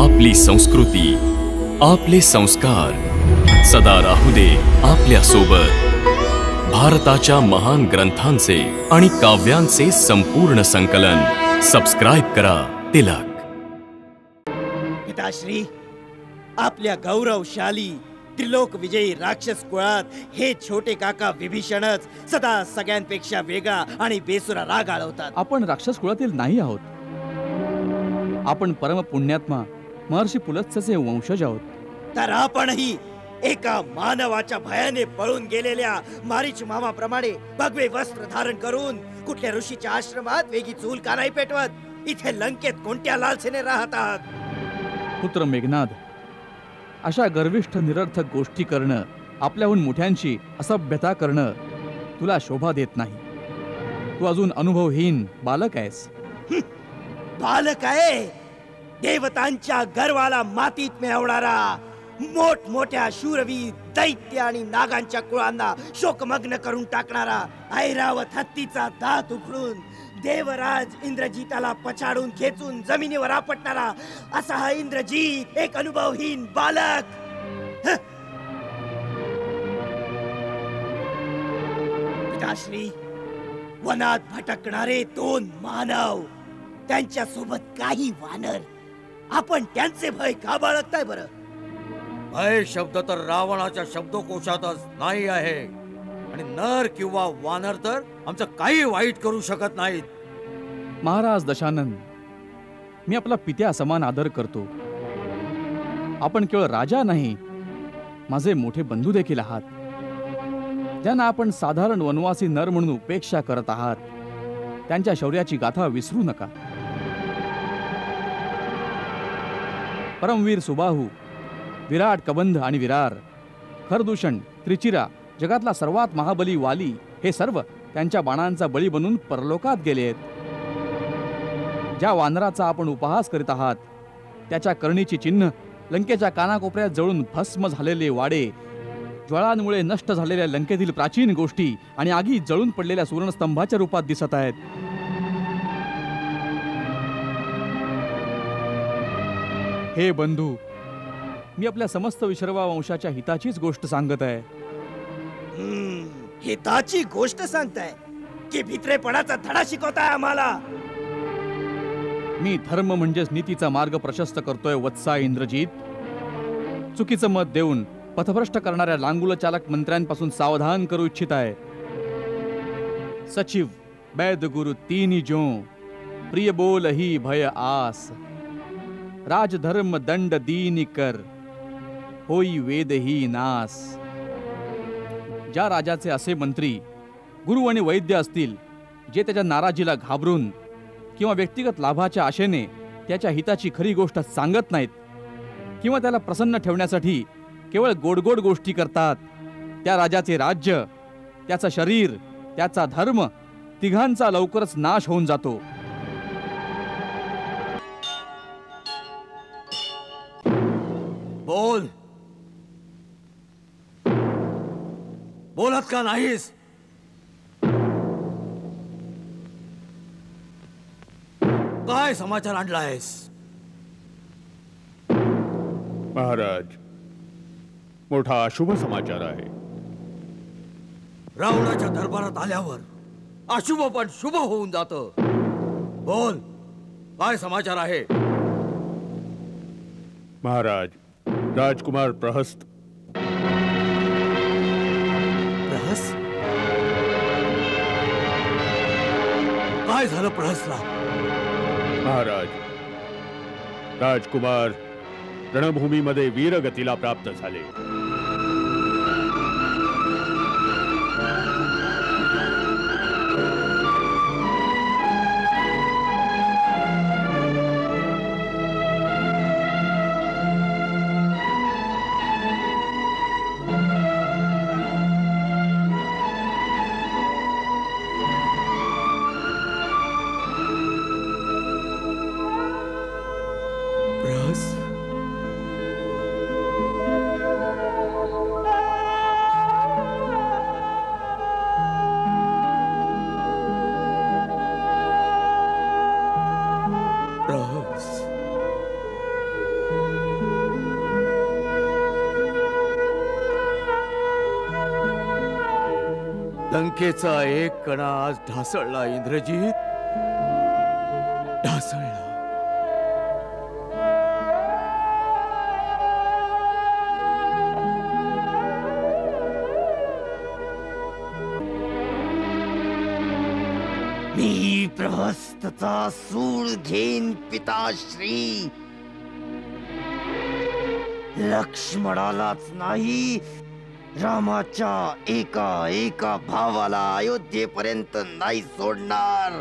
आपली संस्कृती, आपले संस्कार सदा राहू दे आपल्या सोबत। भारताच्या महान ग्रंथांचे आणि काव्यांचे संपूर्ण संकलन सबस्क्राइब करा तिलक। पिताश्री, आपल्या गौरवशाली त्रिलोक विजयी राक्षस कुळात हे छोटे काका विभीषणच सदा सगळ्यांपेक्षा वेगळा आणि बेसुरा राग आळवतात। आपण राक्षस कुळातील नाही आहोत, आपण परम पुण्यात्मा महर्षी पुलत्स्याचे वंशज आहोत। तर आपणही एका मानवाच्या भयाने पळून गेलेल्या मारीच मामाप्रमाणे भगवे वस्त्र धारण करून कुठल्या ऋषीच्या आश्रमात वेगी चूल का नाही पेटवत? इथे लंकेत कोणत्या लालसेने राहतात? पुत्र मेघनाद, अशा गर्विष्ठ निरर्थक गोष्टी करणं, आपल्याहून मोठ्यांची असभ्यता करणं तुला शोभा देत नाही। तू अजून अनुभवहीन बालक आहेस। बालक आहे? देवतांच्या गर्वाला मातीत मिळवणारा, मोठमोठ्या शूरवीर दैत्य आणि नागांच्या कुळांना शोकमग्न करून टाकणारा, ऐरावत हत्तीचा दात उघडून देवराज इंद्रजिताला पछाडून खेचून जमिनीवर आपटणारा असा हा इंद्रजित एक अनुभवहीन बालक। पिताश्री, वनात भटकणारे दोन मानव, त्यांच्या सोबत काही वानर, आपण त्यांचे भय का बाळगताय बरं? भय शब्द तर रावणाच्या शब्दकोशातच नाही आहे, आणि नर किंवा वानर तर आमचं काही वाईट करू शकत नाहीत। महाराज दशानन, मी आपला पित्या समान आदर करतो। आपण केवळ राजा नाही, माझे मोठे बंधू देखील आहात, ज्यांना आपण साधारण वनवासी नर म्हणून उपेक्षा करत आहात। त्यांच्या शौर्याची गाथा विसरू नका। परमवीर सुबाहू, विराट कबंध आणि विरार, खरदूषण, त्रिचिरा, जगातला सर्वात महाबली वाली, हे सर्व त्यांच्या बाणांचा बळी बनून परलोकात गेले आहेत। ज्या वानराचा आपण उपहास करीत आहात, त्याच्या करणीची चिन्ह लंकेच्या कानाकोपऱ्यात जळून भस्म झालेले वाडे, ज्वाळांमुळे नष्ट झालेल्या लंकेतील प्राचीन गोष्टी आणि आगीत जळून पडलेल्या सुवर्णस्तंभाच्या रूपात दिसत आहेत। हे बंधू, मी आपल्या समस्त विश्रवा वंशाच्या हिताचीच गोष्ट सांगत आहे। हिताची गोष्ट सांगताय की भित्रेपणाचा धडा शिकवताय आम्हाला? मी धर्म म्हणजेच नीतीचा मार्ग प्रशस्त करतोय वत्सा इंद्रजित। चुकीचं मत देऊन पथभ्रष्ट करणाऱ्या लांगुल चालक मंत्र्यांपासून सावधान करू इच्छित आहे। सचिव वैद गुरु तीन जो, प्रिय बोल ही भय आस, राजधर्म दंड दीन कर, होई वेद ही नास। ज्या राजाचे असे मंत्री गुरु आणि वैद्य असतील, जे त्याच्या नाराजीला घाबरून किंवा व्यक्तिगत लाभाच्या आशेने त्याच्या हिताची खरी गोष्ट सांगत नाहीत, किंवा त्याला प्रसन्न ठेवण्यासाठी केवळ गोडगोड गोष्टी करतात, त्या राजाचे राज्य, त्याचं शरीर, त्याचा धर्म तिघांचा लवकरच नाश होऊन जातो। बोल, बोलत का नाहीस? काय समाचार आणलायस? महाराज, मोठा अशुभ समाचार आहे। रावणाच्या दरबारात आल्यावर अशुभ पण शुभ होऊन जातं। बोल, काय समाचार आहे? महाराज, राजकुमार प्रहस्त। प्रहस्त? काय झालं प्रहस्तला? महाराज, राजकुमार रणभूमीमध्ये वीरगतीला प्राप्त झाले। लंकेचा एक कणा आज ढासळला इंद्रजीत, ढासळला. मी प्रहस्तचा सूळ घेईन पिताश्री. लक्ष्मणालाच नाही, रामाच्या एका एका भावाला अयोध्येपर्यंत नाही सोडणार.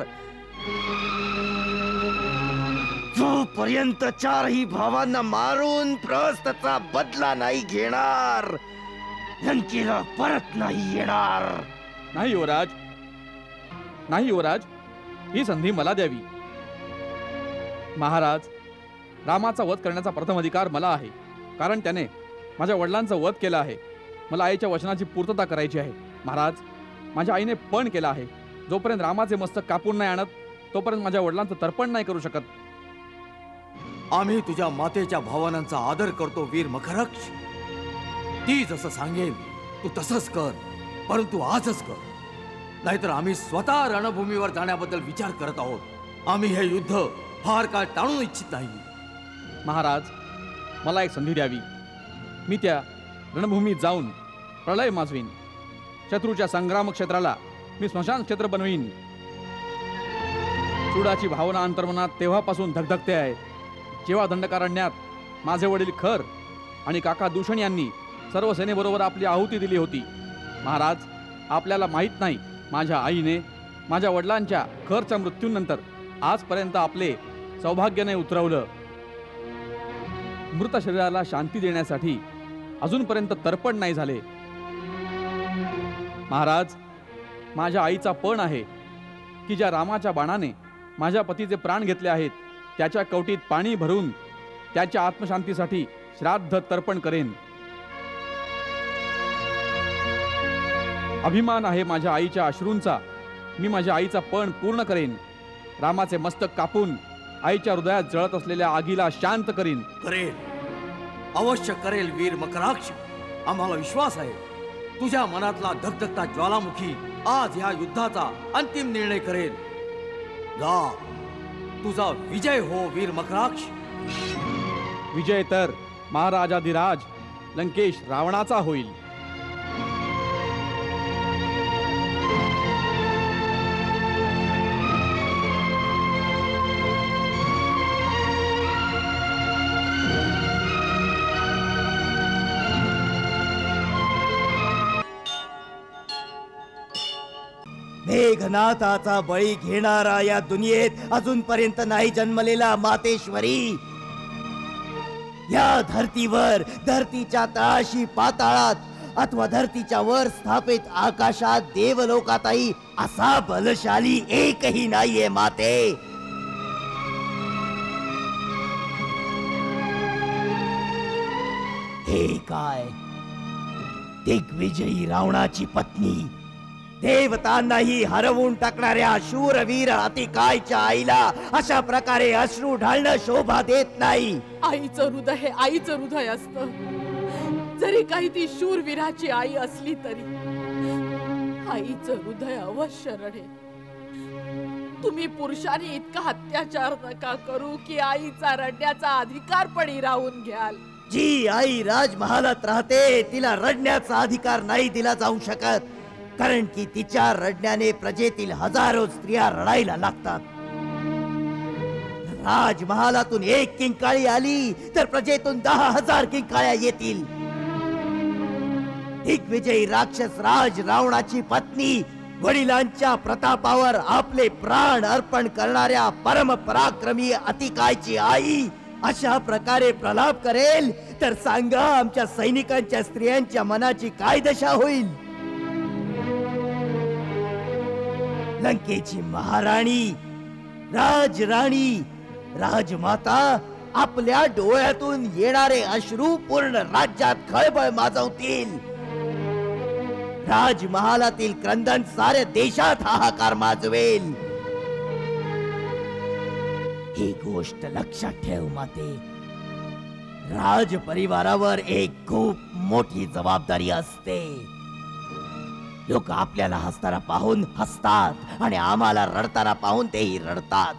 जोपर्यंत चारही भावांना मारून प्रहस्तचा बदला नाही घेणार, लंकेला परत नाही येणार. नाही युवराज, नाही युवराज, ही संधी मला द्यावी. महाराज, रामाचा वध करण्याचा प्रथम अधिकार मला आहे, कारण त्याने माझ्या वडिलांचा वध केला आहे. मला आईच्या वचनाची पूर्तता करायची आहे. महाराज, माझ्या आईने पण केला आहे. जोपर्यंत रामाचे मस्तक कापून नाही आणत, तोपर्यंत माझ्या वडिलांचं तर्पण नाही करू शकत. आम्ही तुझ्या मातेच्या भावनांचा आदर करतो वीर मकरक्ष. ती जसं सांगेल तू तसंच कर, परंतु आजच कर, नाहीतर आम्ही स्वतः रणभूमीवर जाण्याबद्दल विचार करत आहोत. आम्ही हे युद्ध फार काळ टाळू इच्छित नाही. महाराज, मला एक संधी द्यावी. मी त्या रणभूमीत जाऊन प्रलय माजवीन. शत्रूच्या संग्राम क्षेत्राला मी स्मशान क्षेत्र बनवीन. चुडाची भावना अंतर्मनात तेव्हापासून धगधगते आहे, जेव्हा दंडकारण्यात माझे वडील खर आणि काका दूषण यांनी सर्व सेनेबरोबर आपली आहुती दिली होती. महाराज, आपल्याला माहीत नाही, माझ्या आईने माझ्या वडिलांच्या खरच्या मृत्यूनंतर आजपर्यंत आपले सौभाग्य नाही उतरवलं. मृत शरीराला शांती देण्यासाठी अजूनपर्यंत तर्पण नाही झाले. महाराज, माझ्या आईचा पण आहे की ज्या रामाच्या बाणाने माझ्या पतीचे प्राण घेतले आहेत, त्याच्या कवटीत पाणी भरून त्याच्या आत्मशांतीसाठी श्राद्ध तर्पण करेन. अभिमान आहे माझ्या आईच्या अश्रूंचा. मी माझ्या आईचा पण पूर्ण करेन. रामाचे मस्तक कापून आईच्या हृदयात जळत असलेल्या आगीला शांत करीन. करेल, अवश्य करेल वीर मकराक्ष. आम्हाला विश्वास आहे तुझ्या मनातला धगधगता ज्वालामुखी आज ह्या युद्धाचा अंतिम निर्णय करेल. जा, तुझा विजय हो वीर मकराक्ष. विजय तर महाराजाधिराज लंकेश रावणाचा होईल. मेघनाथाचा बळी घेणारा या दुनियेत अजूनपर्यंत नाही जन्मलेला मातेश्वरी, या धर्तीवर, धरतीच्या तळाशी पाताळात अथवा धरतीच्या वर स्थापित आकाशात देवलोकातही असा बलशाली एकही नाहीये माते. हे काय, दिग्विजयी रावणाची पत्नी, देवतांनाही हरवून टाकणाऱ्या शूरवीर अतिकायच्या आईला अशा प्रकारे अश्रू ढाळणं शोभा देत नाही. आईचं हृदय हे आईचं हृदय असतं. जरी काही ती शूरवीराची आई असली तरी आईचं हृदय अवश्य रडे. तुम्ही पुरुषांनी इतका अत्याचार नका करू की आईचा रडण्याचा अधिकार पण हिरावून घ्याल. जी आई राजमहालात राहते तिला रडण्याचा अधिकार नाही दिला जाऊ शकत, कारण की तिच्या रडण्याने प्रजेतील हजारो स्त्रिया रडायला लागतात. राजमहालातून एक किंकाळी आली तर प्रजेतून 10,000 किंकाळ्या येतील. दिग्विजयी राक्षस राज रावणाची पत्नी, वडिलांच्या प्रतापावर आपले प्राण अर्पण करणाऱ्या परम पराक्रमी अतिकायची आई अशा प्रकारे प्रलाप करेल तर सांगा आमच्या सैनिकांच्या स्त्रियांच्या मनाची काय दशा होईल. लंकेची महाराणी, राजराणी, राजमाता आपल्या डोळ्यातून येणारे अश्रू पूर्ण राज्यात खळबळ माजवतील. राजमहालातील क्रंदन साऱ्या देशात हाहाकार माजवेल. ही गोष्ट लक्षात ठेव माते. राज परिवारावर एक खूप मोठी जबाबदारी असते. लोक आपल्याला हसताना पाहून हसतात आणि आम्हाला रडताना पाहून तेही रडतात.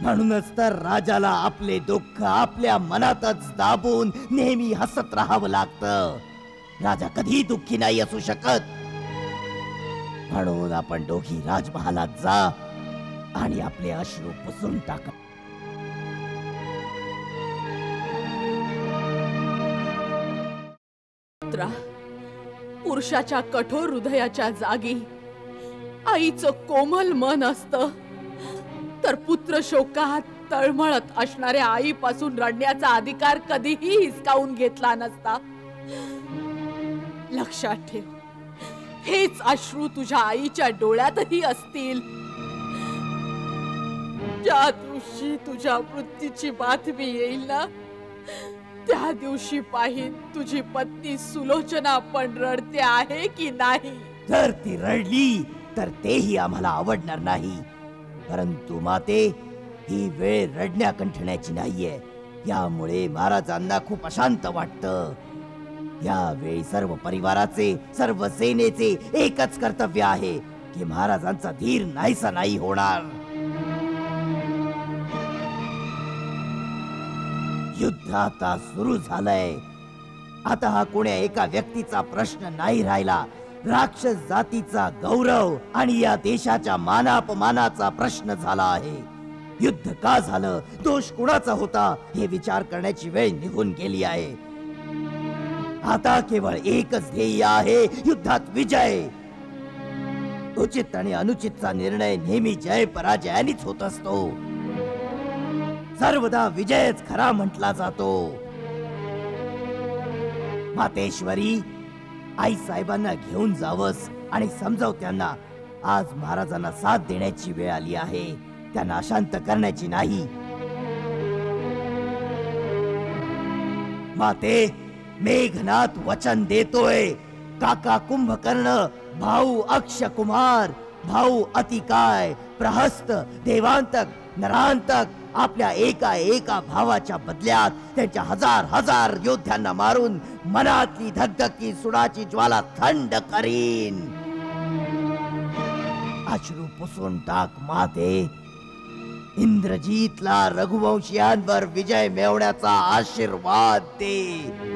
म्हणूनच तर राजाला आपले दुःख आपल्या मनातच दाबून नेहमी हसत राहावं लागतं. राजा कधी दुःखी नाही असू शकत. म्हणून आपण दोघी राजमहालात जा आणि आपले अश्रू पुसून टाका. पुरुषाच्या कठोर हृदयाच्या जागी आईचं कोमल मन असतं, तर पुत्र शोकात तळमळत असणाऱ्या आईपासून रडण्याचा अधिकार कधीही हिसकावून घेतला नसता. लक्षात ठेव, हेच अश्रू तुझ्या आईच्या डोळ्यातही असतील. ज्या दिवशी तुझ्या मृत्यूची बातमी येईल ना, त्या दिवशी पाहिन तुझी पत्नी सुलोचना पण रडते आहे की नाही. जर ती रडली तर तेही आम्हाला आवडणार नाही. परंतु माते, ही वेळ रडण्या कंठण्याची नाहीये. यामुळे महाराजांना खूप अशांत वाटतं. यावेळी सर्व परिवाराचे, सर्व सेनेचे एकच कर्तव्य आहे की महाराजांचा धीर नाहीसा नाही होणार. युद्ध आता सुरू झालंय. आता हा कोण्या एका व्यक्तीचा प्रश्न नाही राहिला. राक्षस जातीचा गौरव आणि या देशाच्या मानापमानाचा प्रश्न झाला आहे. युद्ध का झालं, दोष कुणाचा होता, हे विचार करण्याची वेळ निघून गेली आहे. आता केवळ एकच ध्येय आहे, युद्धात विजय. उचित आणि अनुचितचा निर्णय नेहमी जय पराजयानेच होत असतो. सर्वदा विजयच खरा म्हटला जातो. मातेश्वरी, आई साहेबांना घेऊन जावस आणि समजाव त्यांना, आज महाराजांना साथ देण्याची वेळ आली आहे, त्यांना अशांत करण्याची नाही. माते, मेघनाथ वचन देतोय. काका कुंभकर्ण, भाऊ अक्षकुमार, भाऊ अतिकाय, प्रहस्त, देवांतक, नरांतक आपल्या एका एका भावाच्या बदल्यात त्यांच्या हजार हजार योद्ध्यांना मारून मनातली धगधगती सुडाची ज्वाला थंड करीन. अश्रू पुसून टाक माते. इंद्रजीतला रघुवंशियांवर विजय मिळवण्याचा आशीर्वाद दे.